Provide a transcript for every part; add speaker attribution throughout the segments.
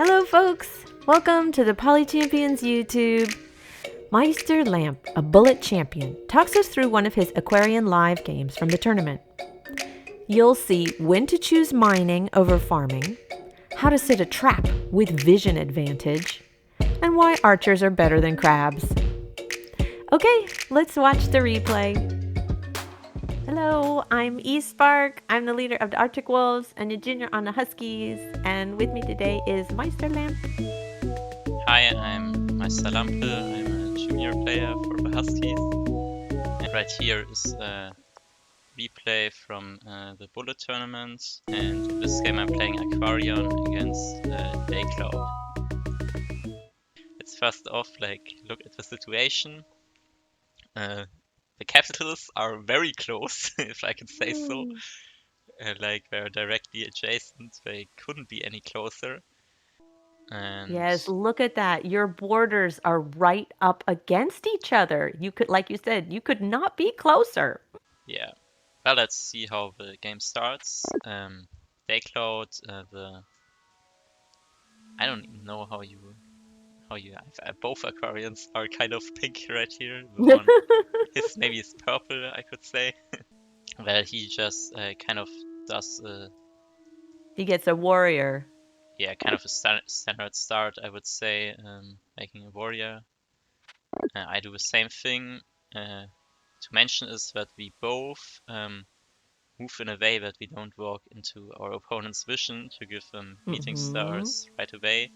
Speaker 1: Hello, folks! Welcome to the Poly Champions YouTube. Meisterlampe, a bullet champion, talks us through one of his Aquarion live games from the tournament. You'll see when to choose mining over farming, how to set a trap with vision advantage, and why archers are better than crabs. Okay, let's watch the replay. Hello, I'm eSpark. I'm the leader of the Arctic Wolves and a junior on the Huskies. And with me today is Meisterlampe.
Speaker 2: Hi, I'm Meisterlampe. I'm a junior player for the Huskies. And right here is a replay from the bullet tournament. And in this game I'm playing Aquarion against Daycloud. Let's first off look at the situation. The capitals are very close, if I can say so. They're directly adjacent. They couldn't be any closer. And
Speaker 1: Yes, look at that. Your borders are right up against each other. You could, like you said, you could not be closer.
Speaker 2: yeah, well, let's see how the game starts. Daycloud, I don't even know how you both Aquarians are kind of pink right here. The one, maybe is purple, I could say. Well, he just kind of does
Speaker 1: He gets a warrior.
Speaker 2: yeah, kind of a standard start, I would say, making a warrior. I do the same thing. To mention is that we both move in a way that we don't walk into our opponent's vision to give them meeting stars right away,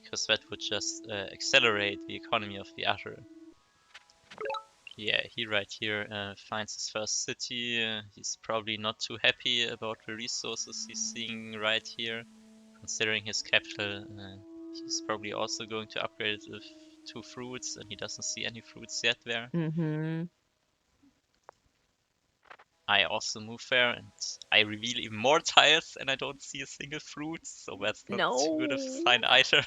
Speaker 2: because that would just accelerate the economy of the other. Yeah, he right here finds his first city. He's probably not too happy about the resources he's seeing right here. Considering his capital, he's probably also going to upgrade it with 2 fruits, and he doesn't see any fruits yet there. I also move there, and I reveal even more tiles, and I don't see a single fruit, so that's not too good of a sign either.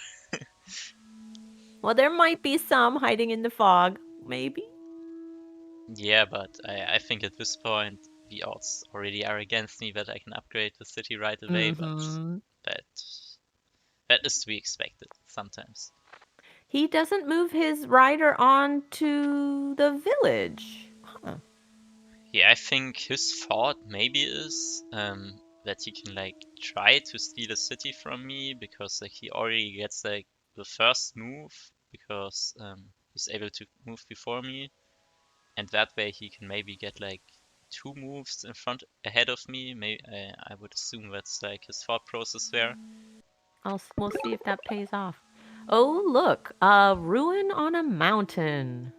Speaker 1: Well, there might be some hiding in the fog, maybe.
Speaker 2: Yeah, but I think at this point the odds already are against me that I can upgrade the city right away, but that is to be expected sometimes.
Speaker 1: He doesn't move his rider on to the village. Huh.
Speaker 2: Yeah, I think his thought maybe is that he can try to steal a city from me, because he already gets the first move, because he's able to move before me, and that way he can maybe get 2 moves in front ahead of me. Maybe I would assume that's his thought process there.
Speaker 1: We'll see if that pays off. Oh, look, a ruin on a mountain.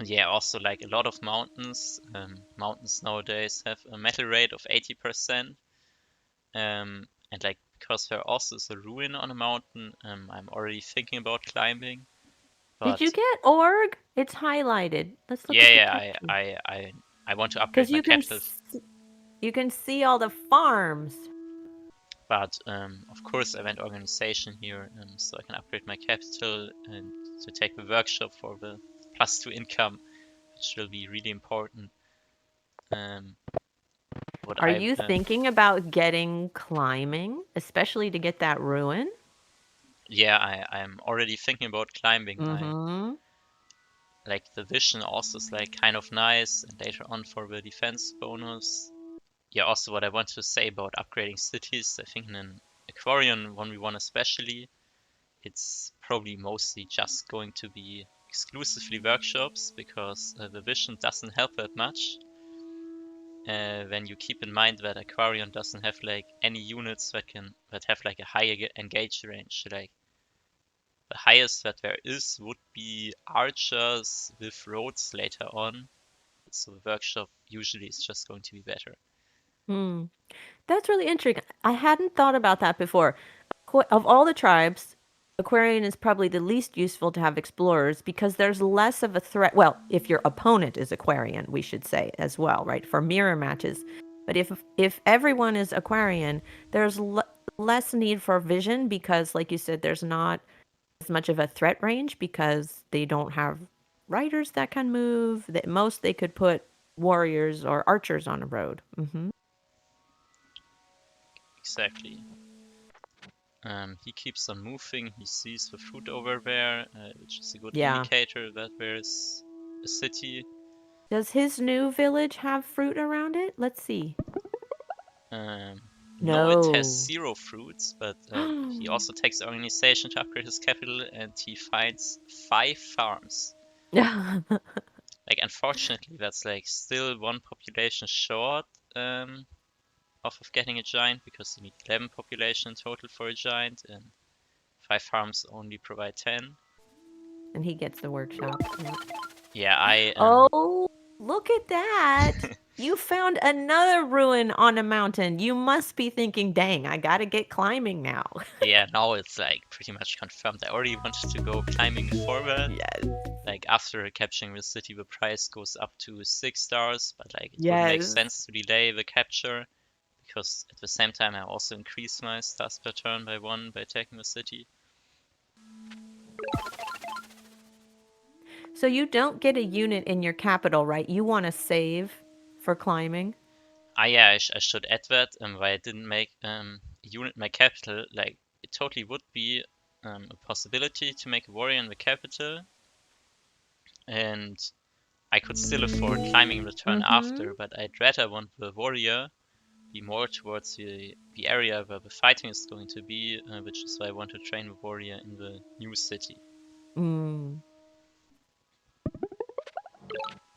Speaker 2: Yeah, also a lot of mountains. Mountains nowadays have a metal rate of 80%. And because there also is a ruin on a mountain, I'm already thinking about climbing. But
Speaker 1: Did you get org? It's highlighted. Let's look at the capital.
Speaker 2: I want to upgrade
Speaker 1: Because
Speaker 2: my
Speaker 1: you can
Speaker 2: capital.
Speaker 1: you can see all the farms.
Speaker 2: But of course I went organization here, so I can upgrade my capital and to take the workshop for the +2 income, which will be really important.
Speaker 1: Are you thinking about getting climbing, especially to get that ruin?
Speaker 2: Yeah, I'm already thinking about climbing. The vision also is kind of nice, and later on for the defense bonus. Yeah, also what I want to say about upgrading cities, I think in an Aquarion 1v1 especially, it's probably mostly just going to be exclusively workshops, because the vision doesn't help that much. When you keep in mind that Aquarion doesn't have any units that have a high engage range. The highest that there is would be archers with roads later on, so the workshop usually is just going to be better.
Speaker 1: That's really interesting. I hadn't thought about that before. Of all the tribes, Aquarian is probably the least useful to have explorers because there's less of a threat. Well, if your opponent is Aquarian, we should say as well, right? For mirror matches. But if everyone is Aquarian, there's less need for vision because, like you said, there's not as much of a threat range because they don't have riders that can move. At most, they could put warriors or archers on a road.
Speaker 2: Exactly. He keeps on moving. He sees the fruit over there, which is a good
Speaker 1: Yeah.
Speaker 2: indicator that there's a city.
Speaker 1: Does his new village have fruit around it? Let's see.
Speaker 2: No, it has
Speaker 1: No.
Speaker 2: 0 fruits, but he also takes the organization to upgrade his capital, and he finds 5 farms. Like, unfortunately, that's like still 1 population short of getting a giant, because you need 11 population in total for a giant, and 5 farms only provide 10.
Speaker 1: And he gets the workshop.
Speaker 2: Yeah, I
Speaker 1: Oh, look at that. You found another ruin on a mountain. You must be thinking, dang, I gotta get climbing now.
Speaker 2: yeah, now it's like pretty much confirmed. I already wanted to go climbing forward.
Speaker 1: Yes.
Speaker 2: Like, after capturing the city, the price goes up to 6 stars, but like it wouldn't make
Speaker 1: Yes.
Speaker 2: sense to delay the capture, because at the same time I also increase my stars per turn by 1 by taking the city.
Speaker 1: So you don't get a unit in your capital, right? You want to save for climbing?
Speaker 2: Yeah, I should add that, why I didn't make a unit in my capital. Like, it totally would be a possibility to make a warrior in the capital, and I could still afford climbing the turn after, but I'd rather want the warrior be more towards the area where the fighting is going to be, which is why I want to train the warrior in the new city.
Speaker 1: Mm.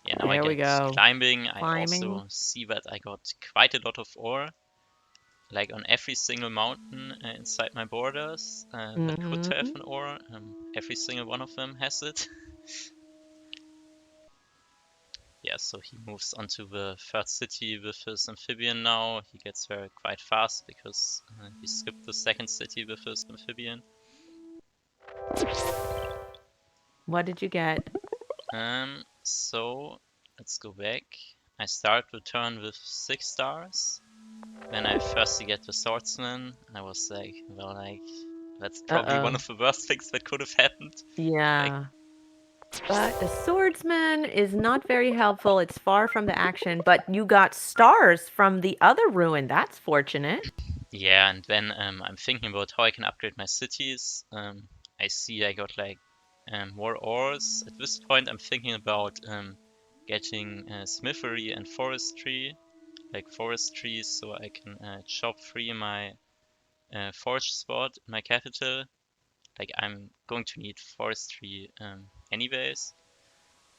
Speaker 2: Yeah, now I
Speaker 1: There we
Speaker 2: get
Speaker 1: go.
Speaker 2: climbing. I
Speaker 1: Climbing.
Speaker 2: also see that I got quite a lot of ore, like on every single mountain inside my borders that could have an ore. Every single one of them has it. Yeah, so he moves on to the third city with his amphibian now. He gets there quite fast because he skipped the second city with his amphibian.
Speaker 1: What did you get?
Speaker 2: So let's go back. I start the turn with 6 stars. When I first get the swordsman, I was like, well, like, that's probably one of the worst things that could have happened. Like,
Speaker 1: Yeah. But the swordsman is not very helpful. It's far from the action, but you got stars from the other ruin. That's fortunate.
Speaker 2: yeah, and then I'm thinking about how I can upgrade my cities. I see I got like more ores. At this point, I'm thinking about getting smithery and forestry, like forestry, so I can chop free my forge spot in my capital. Like, I'm going to need forestry anyways.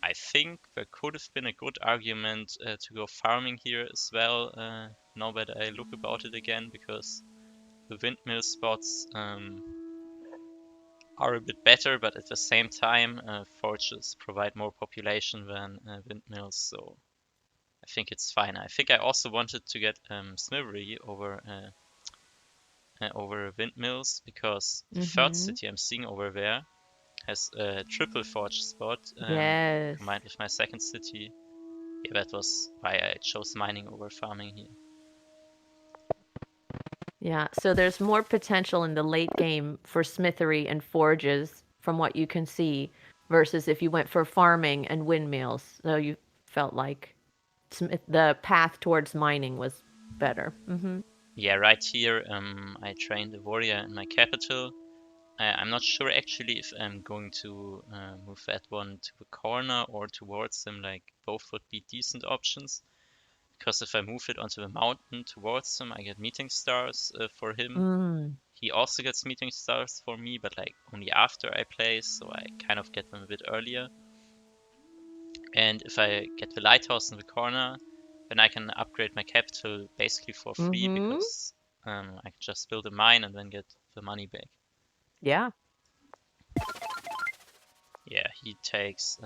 Speaker 2: I think there could have been a good argument to go farming here as well, now that I look about it again, because the windmill spots are a bit better, but at the same time, forges provide more population than windmills, so I think it's fine. I think I also wanted to get smithery over windmills, because the third city I'm seeing over there has a triple forge spot
Speaker 1: Yes.
Speaker 2: combined with my second city. Yeah, that was why I chose mining over farming here.
Speaker 1: Yeah, so there's more potential in the late game for smithery and forges from what you can see versus if you went for farming and windmills. So you felt like the path towards mining was better.
Speaker 2: Yeah, right here I trained a warrior in my capital. I'm not sure actually if I'm going to move that one to the corner or towards him. Like, both would be decent options, because if I move it onto the mountain towards him, I get meeting stars for him. He also gets meeting stars for me, but like only after I place, so I kind of get them a bit earlier. And if I get the lighthouse in the corner, then I can upgrade my capital basically for free, because I can just build a mine and then get the money back.
Speaker 1: Yeah.
Speaker 2: Yeah, he takes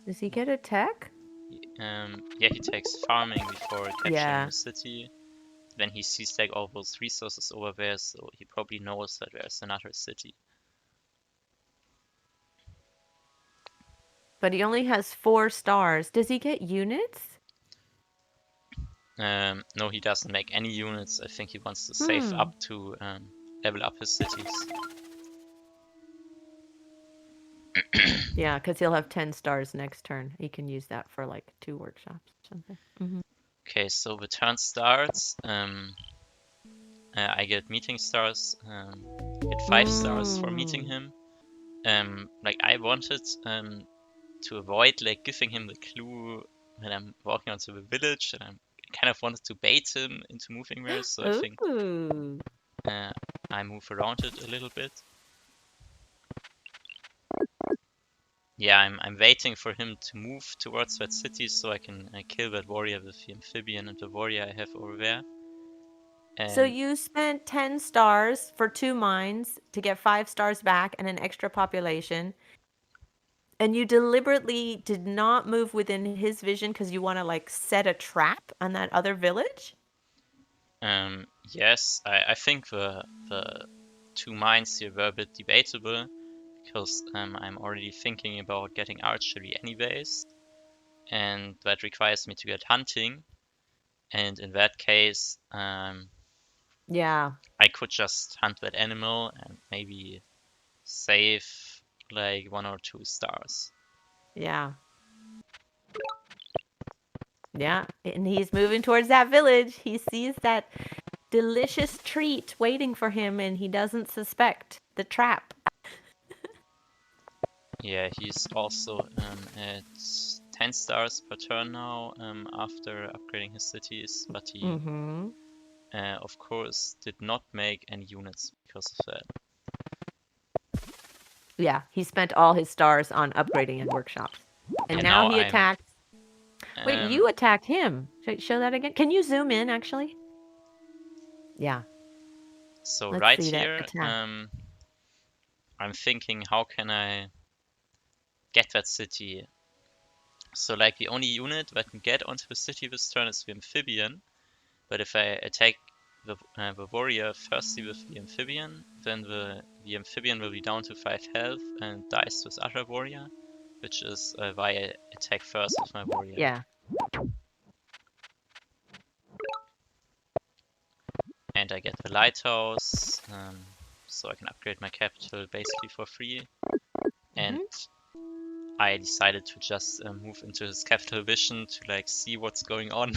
Speaker 1: Does he get a tech?
Speaker 2: yeah, he takes farming before capturing
Speaker 1: Yeah.
Speaker 2: the city. Then he sees like all those resources over there, so he probably knows that there's another city.
Speaker 1: But he only has 4 stars. Does he get units?
Speaker 2: No, he doesn't make any units. I think he wants to save up to level up his cities.
Speaker 1: Yeah, because he'll have 10 stars next turn. He can use that for like 2 workshops or something.
Speaker 2: Okay, so the turn starts. I get meeting stars. Get 5 stars for meeting him. Like I wanted to avoid like giving him the clue when I'm walking onto the village, and I kind of wanted to bait him into moving there. So I think
Speaker 1: Ooh.
Speaker 2: I move around it a little bit. Yeah, I'm waiting for him to move towards that city so I can kill that warrior with the amphibian and the warrior I have over there.
Speaker 1: So
Speaker 2: And
Speaker 1: you spent 10 stars for 2 mines to get 5 stars back and an extra population. And you deliberately did not move within his vision because you want to like set a trap on that other village?
Speaker 2: yes, I think the 2 mines here were a bit debatable because I'm already thinking about getting archery anyways, and that requires me to get hunting. And in that case,
Speaker 1: Yeah.
Speaker 2: I could just hunt that animal and maybe save like 1 or 2 stars.
Speaker 1: Yeah. Yeah. And he's moving towards that village. He sees that delicious treat waiting for him and he doesn't suspect the trap.
Speaker 2: Yeah, he's also at 10 stars per turn now after upgrading his cities, but he,
Speaker 1: Mm-hmm.
Speaker 2: of course, did not make any units because of that.
Speaker 1: Yeah. He spent all his stars on upgrading and workshops. And
Speaker 2: And
Speaker 1: now
Speaker 2: now
Speaker 1: he
Speaker 2: I'm,
Speaker 1: attacks. Wait, you attacked him. Show that again. Can you zoom in actually? Yeah.
Speaker 2: so
Speaker 1: Let's
Speaker 2: right
Speaker 1: see that
Speaker 2: here,
Speaker 1: attack.
Speaker 2: I'm thinking how can I get that city. So like the only unit that can get onto the city this turn is the amphibian, but if I attack the warrior firstly with the amphibian, then the amphibian will be down to 5 health and dies to his other warrior, which is why I attack first with my warrior.
Speaker 1: Yeah.
Speaker 2: And I get the lighthouse, so I can upgrade my capital basically for free. And I decided to just move into his capital vision to like see what's going on.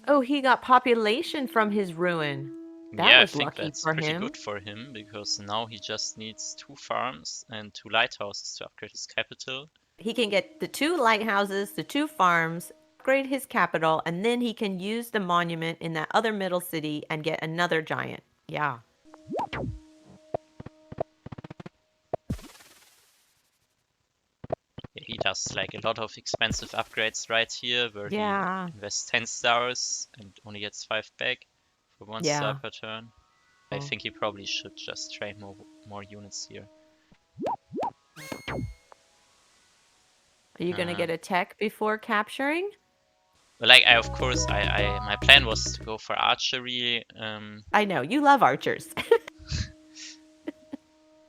Speaker 1: Oh, he got population from his ruin. That
Speaker 2: Yeah, I
Speaker 1: was
Speaker 2: think
Speaker 1: lucky
Speaker 2: that's
Speaker 1: for
Speaker 2: pretty
Speaker 1: him.
Speaker 2: good for him because now he just needs 2 farms and 2 lighthouses to upgrade his capital.
Speaker 1: He can get the 2 lighthouses, the 2 farms, upgrade his capital, and then he can use the monument in that other middle city and get another giant. Yeah.
Speaker 2: Yeah, he does like a lot of expensive upgrades right here where he
Speaker 1: Yeah.
Speaker 2: invests 10 stars and only gets 5 back for 1 star
Speaker 1: Yeah.
Speaker 2: per turn. I think he probably should just train more units here.
Speaker 1: Are you going to get a tech before capturing?
Speaker 2: But like of course my plan was to go for archery.
Speaker 1: I know. You love archers.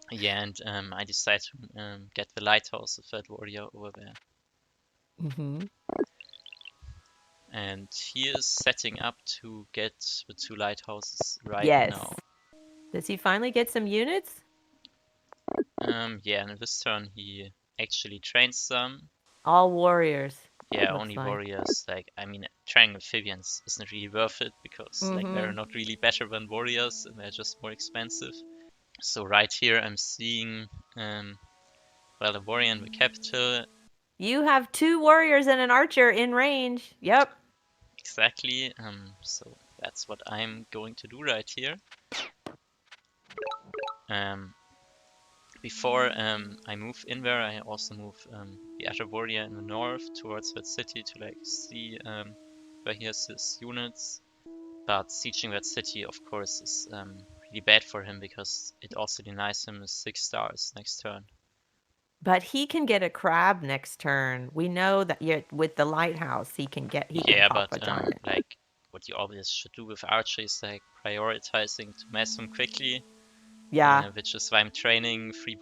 Speaker 2: Yeah, and I decided to get the lighthouse of that warrior over there.
Speaker 1: Mm-hmm.
Speaker 2: And he is setting up to get the 2 lighthouses right
Speaker 1: Yes.
Speaker 2: now.
Speaker 1: Does he finally get some units?
Speaker 2: Yeah, and this turn he actually trains some.
Speaker 1: All warriors.
Speaker 2: Yeah,
Speaker 1: Looks
Speaker 2: only
Speaker 1: like.
Speaker 2: warriors. Like, I mean, training amphibians isn't really worth it because, like, they're not really better than warriors and they're just more expensive. So right here I'm seeing, well, a warrior in the capital.
Speaker 1: You have 2 warriors and an archer in range. Yep.
Speaker 2: Exactly. So that's what I'm going to do right here. Before I move in there, I also move the other warrior in the north towards that city to like see where he has his units. But sieging that city, of course, is really bad for him because it also denies him 6 stars next turn.
Speaker 1: But he can get a crab next turn. We know that with the lighthouse, he can
Speaker 2: Yeah,
Speaker 1: pop
Speaker 2: but
Speaker 1: a giant.
Speaker 2: like what you always should do with archery is like prioritizing to mass them quickly.
Speaker 1: Yeah.
Speaker 2: Which is why I'm training 3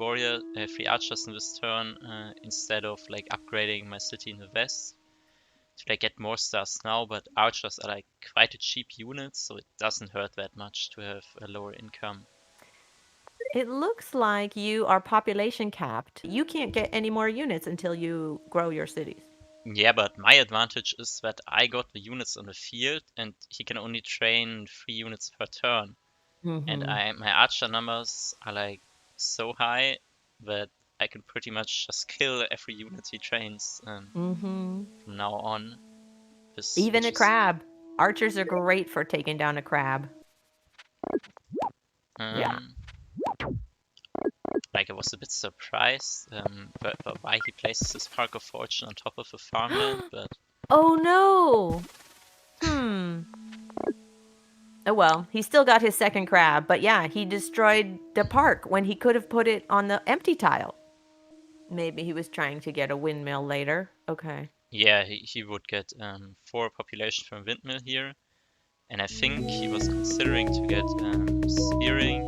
Speaker 2: archers in this turn instead of like upgrading my city in the west to like get more stars now. But archers are like quite a cheap unit, so it doesn't hurt that much to have a lower income.
Speaker 1: It looks like you are population capped. You can't get any more units until you grow your cities.
Speaker 2: Yeah, but my advantage is that I got the units on the field, and he can only train 3 units per turn. And my archer numbers are like so high that I can pretty much just kill every unit he trains from now on.
Speaker 1: Even
Speaker 2: Which
Speaker 1: a
Speaker 2: is
Speaker 1: crab. Archers are great for taking down a crab. Yeah.
Speaker 2: like I was a bit surprised but why he places his Park of Fortune on top of a farmland, but
Speaker 1: Oh no. Oh well, he still got his second crab, but yeah, he destroyed the park when he could have put it on the empty tile. Maybe he was trying to get a windmill later. Okay.
Speaker 2: yeah, he would get 4 population from windmill here, and I think he was considering to get spearing,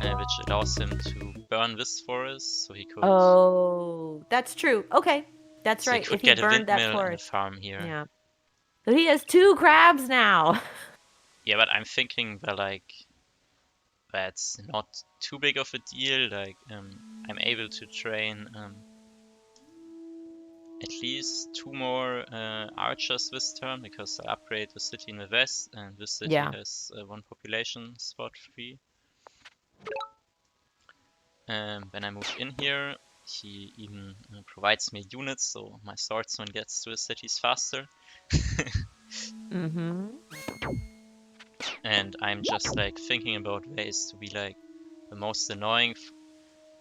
Speaker 2: which allows him to burn this forest,
Speaker 1: Oh, that's true. Okay. That's
Speaker 2: so he
Speaker 1: right. If
Speaker 2: could
Speaker 1: he
Speaker 2: get a
Speaker 1: burned that
Speaker 2: windmill and a
Speaker 1: forest.
Speaker 2: farm here.
Speaker 1: Yeah. So he has 2 crabs now.
Speaker 2: Yeah, but I'm thinking that like that's not too big of a deal. Like I'm able to train at least 2 more archers this turn because I upgrade the city in the west, and this city
Speaker 1: Yeah.
Speaker 2: has 1 population spot free. When I move in here, he even provides me units, so my swordsman gets to the cities faster. And I'm just like thinking about ways to be like the most annoying.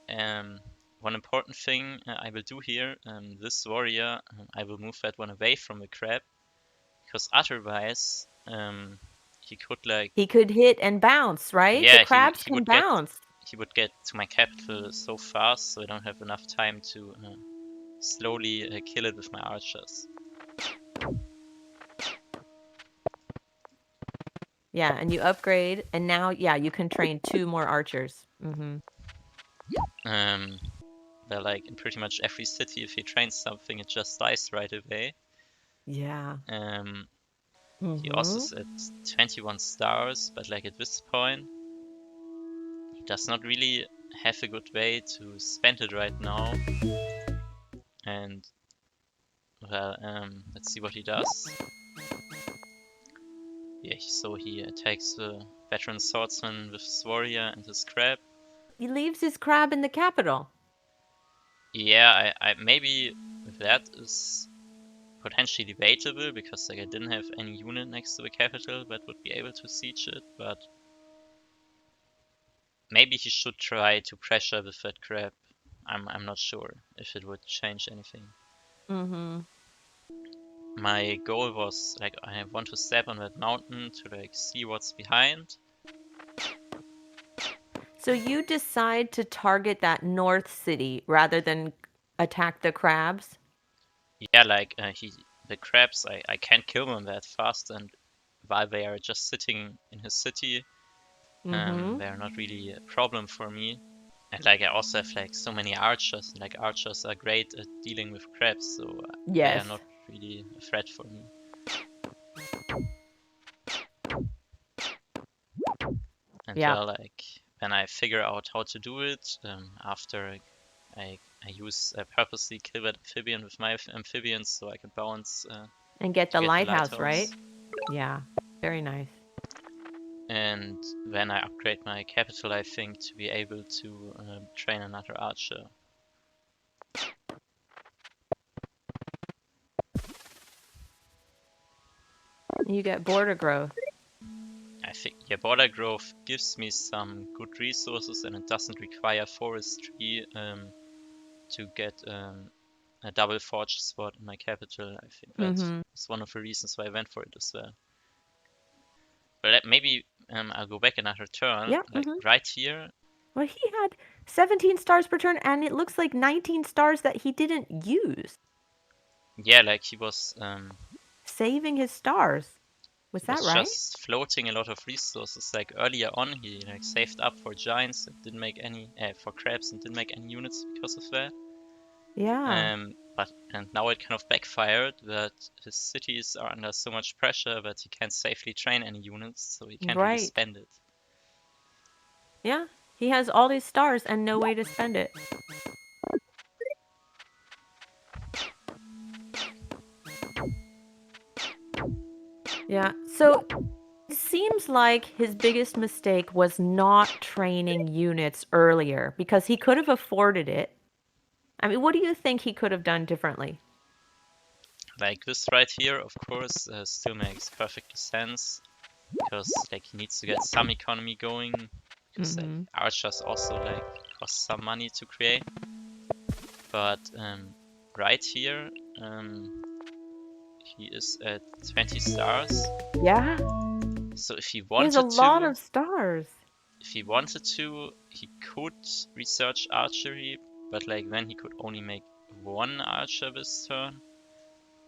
Speaker 2: One important thing I will do here, this warrior, I will move that one away from the crab, because otherwise he could like,
Speaker 1: He could hit and bounce, right? The
Speaker 2: yeah,
Speaker 1: crabs can bounce.
Speaker 2: he would get to my capital so fast, so I don't have enough time to slowly kill it with my archers.
Speaker 1: Yeah, and you upgrade, and now, yeah, you can train 2 more archers.
Speaker 2: Where like in pretty much every city, if he trains something, it just dies right away.
Speaker 1: Yeah.
Speaker 2: He also is at 21 stars, but like at this point, he does not really have a good way to spend it right now. And well, let's see what he does. Yeah, so he attacks the veteran swordsman with his warrior and his crab.
Speaker 1: He leaves his crab in the capital.
Speaker 2: Yeah, I maybe that is potentially debatable because like I didn't have any unit next to the capital that would be able to siege it, but maybe he should try to pressure with that crab. I'm not sure if it would change anything. My goal was like I want to step on that mountain to like see what's behind.
Speaker 1: So you decide to target that north city rather than attack the crabs?
Speaker 2: Yeah, like the crabs, I can't kill them that fast, and while they are just sitting in his city, they are not really a problem for me. And like I also have like so many archers, and like archers are great at dealing with crabs, so they are
Speaker 1: Yes.
Speaker 2: not really a threat for me. And
Speaker 1: Yeah.
Speaker 2: well, like when I figure out how to do it, after I use purposely kill that amphibian with my amphibians so I can bounce
Speaker 1: And get
Speaker 2: to
Speaker 1: the
Speaker 2: get the
Speaker 1: lighthouse, right?
Speaker 2: lighthouse.
Speaker 1: Yeah. Very nice.
Speaker 2: And then I upgrade my capital, I think, to be able to train another archer.
Speaker 1: You get border growth.
Speaker 2: I think, yeah, border growth gives me some good resources, and it doesn't require forestry to get a double forge spot in my capital. I think that's one of the reasons why I went for it as well. But maybe I'll go back another turn,
Speaker 1: Yeah.
Speaker 2: like right here.
Speaker 1: Well, he had 17 stars per turn, and it looks like 19 stars that he didn't use.
Speaker 2: Yeah, like
Speaker 1: Saving his stars. Was
Speaker 2: he
Speaker 1: that
Speaker 2: was
Speaker 1: right?
Speaker 2: just floating a lot of resources. Like earlier on, he like saved up for giants and didn't make any for crabs and didn't make any units because of that.
Speaker 1: Yeah.
Speaker 2: But and now it kind of backfired that his cities are under so much pressure that he can't safely train any units, so he can't really
Speaker 1: Right.
Speaker 2: spend it.
Speaker 1: Yeah. He has all these stars and no way to spend it. Yeah. So it seems like his biggest mistake was not training units earlier because he could have afforded it. I mean, what do you think he could have done differently?
Speaker 2: Like this right here, of course, still makes perfect sense because like he needs to get some economy going because like
Speaker 1: Mm-hmm.
Speaker 2: archers also like cost some money to create. But right here, he is at 20 stars.
Speaker 1: Yeah.
Speaker 2: So if he
Speaker 1: He has a
Speaker 2: wanted
Speaker 1: lot
Speaker 2: to,
Speaker 1: of stars.
Speaker 2: he could research archery, but like then he could only make one archer this turn.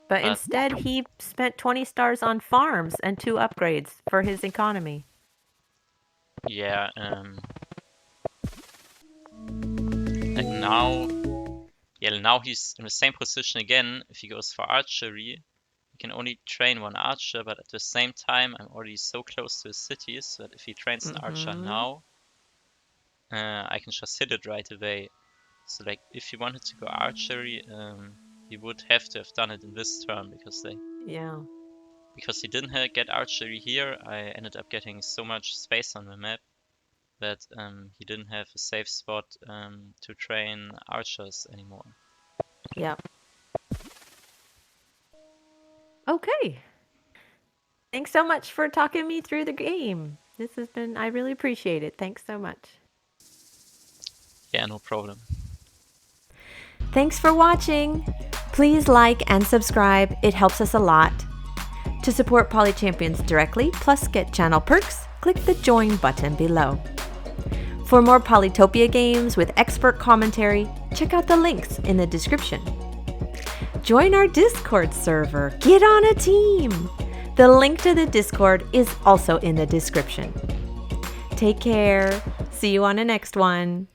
Speaker 1: But
Speaker 2: But
Speaker 1: instead, he spent 20 stars on farms and 2 upgrades for his economy.
Speaker 2: yeah, like now, yeah, now he's in the same position again. If he goes for archery, he can only train one archer, but at the same time, I'm already so close to his cities that if he trains an archer
Speaker 1: Mm-hmm.
Speaker 2: now, I can just hit it right away. So like, if he wanted to go archery, he would have to have done it in this turn
Speaker 1: Yeah.
Speaker 2: because he didn't get archery here. I ended up getting so much space on the map that he didn't have a safe spot to train archers anymore.
Speaker 1: Yeah. Okay. Thanks so much for talking me through the game. This has been, I really appreciate it. Thanks so much.
Speaker 2: Yeah, no problem.
Speaker 1: Thanks for watching. Please like and subscribe. It helps us a lot. To support Poly Champions directly, plus get channel perks, click the join button below. For more Polytopia games with expert commentary, check out the links in the description. Join our Discord server. Get on a team. The link to the Discord is also in the description. Take care. See you on the next one.